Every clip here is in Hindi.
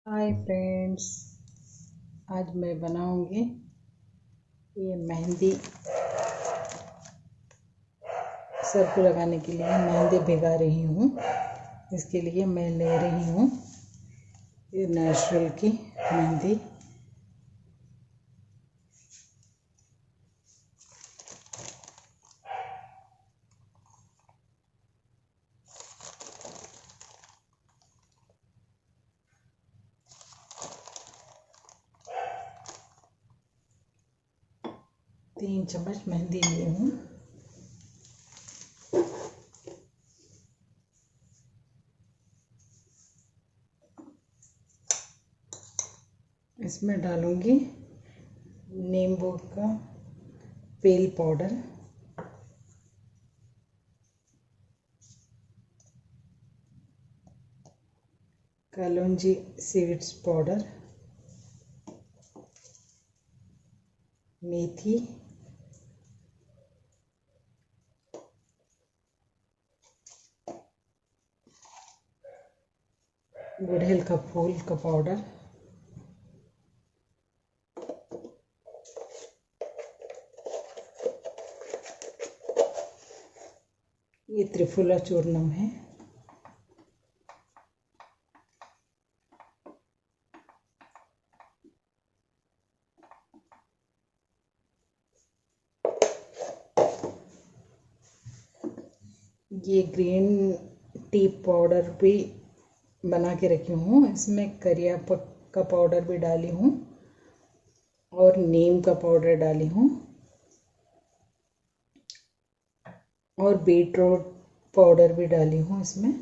हाय फ्रेंड्स, आज मैं बनाऊंगी ये मेहंदी। सर को लगाने के लिए मेहंदी भिगा रही हूँ। इसके लिए मैं ले रही हूँ ये नेचुरल की मेहंदी। तीन चम्मच मेहंदी ली हूँ। इसमें डालूंगी नींबू का पेल पाउडर, कलौंजी सीड्स पाउडर, मेथी, गुड़हल का फूल का पाउडर, ये त्रिफला चूर्णम है। ये ग्रीन टी पाउडर भी बना के रखी हूँ। इसमें करिया का पाउडर भी डाली हूँ और नीम का पाउडर डाली हूँ और बीटरूट पाउडर भी डाली हूँ। इसमें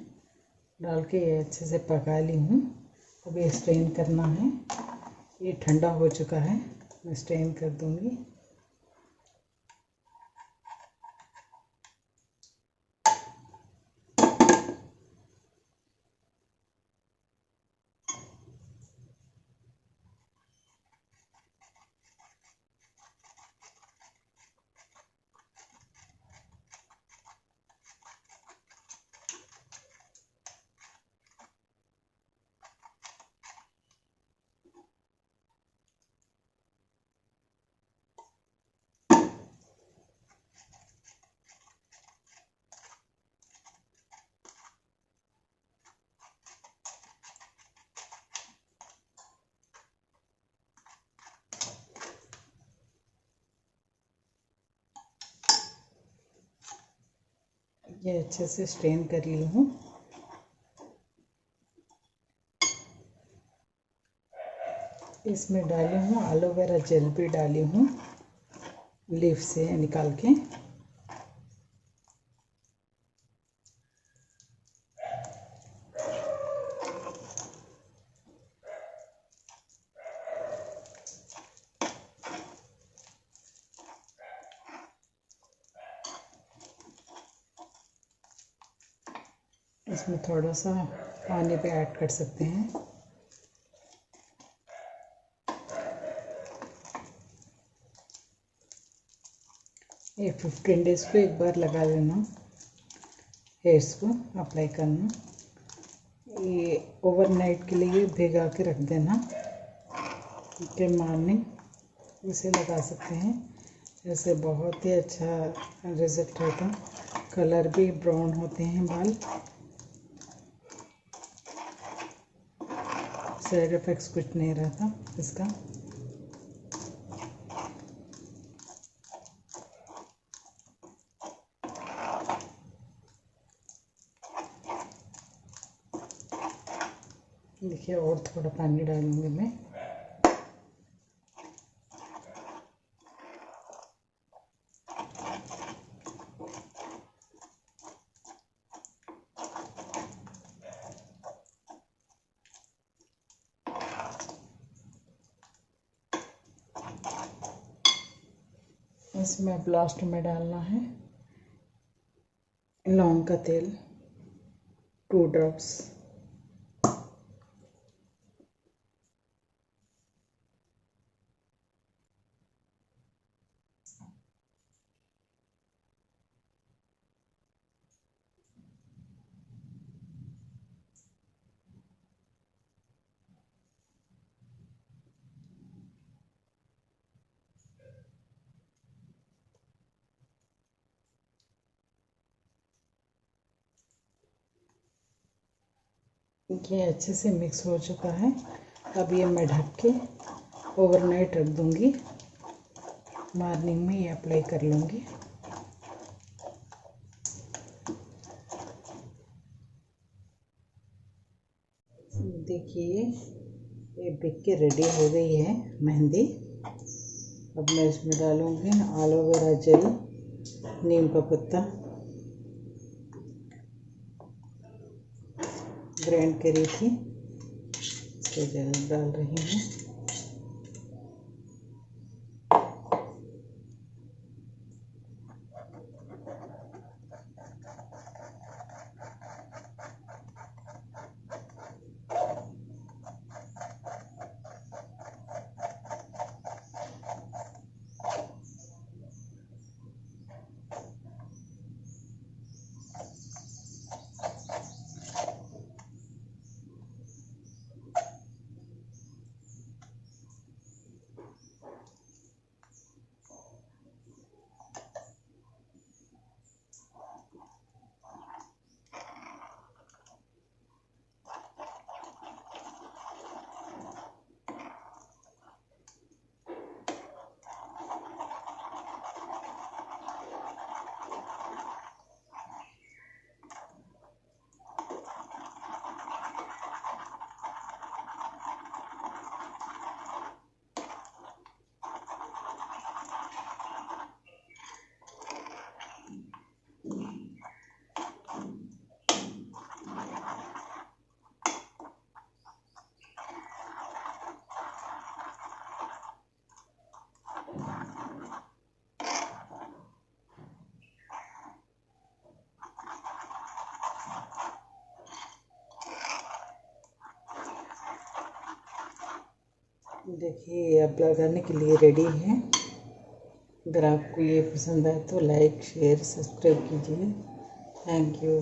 डाल के अच्छे से पका ली हूँ। अभी स्ट्रेन करना है। ये ठंडा हो चुका है, मैं स्ट्रेन कर दूँगी। ये अच्छे से स्ट्रेन कर ली हूँ। इसमें डाली हूँ एलोवेरा जेल भी डाली हूँ लीफ से निकाल के। इसमें थोड़ा सा पानी भी ऐड कर सकते हैं। ये 15 डेज को एक बार लगा लेना, हेयर्स को अप्लाई करना। ये ओवरनाइट के लिए भिगा के रख देना, कि मॉर्निंग इसे लगा सकते हैं। ऐसे बहुत ही अच्छा रिजल्ट रहता। कलर भी ब्राउन होते हैं बाल। साइड इफ़ेक्ट्स कुछ नहीं रहता इसका। देखिए, और थोड़ा पानी डालूंगी मैं। इसमें अब लास्ट में डालना है लौंग का तेल, 2 ड्रॉप्स। ये अच्छे से मिक्स हो चुका है। अब ये मैं ढक के ओवरनाइट रख दूँगी। मॉर्निंग में ये अप्लाई कर लूँगी। देखिए ये बिक के रेडी हो गई है मेहंदी। अब मैं इसमें डालूँगी एलोवेरा जेल, नीम का पत्ता ग्राइंड करी थी, इसको डाल रही हूँ। देखिए अब लगाने के लिए रेडी है। अगर आपको ये पसंद आए तो लाइक शेयर सब्सक्राइब कीजिए। Thank you.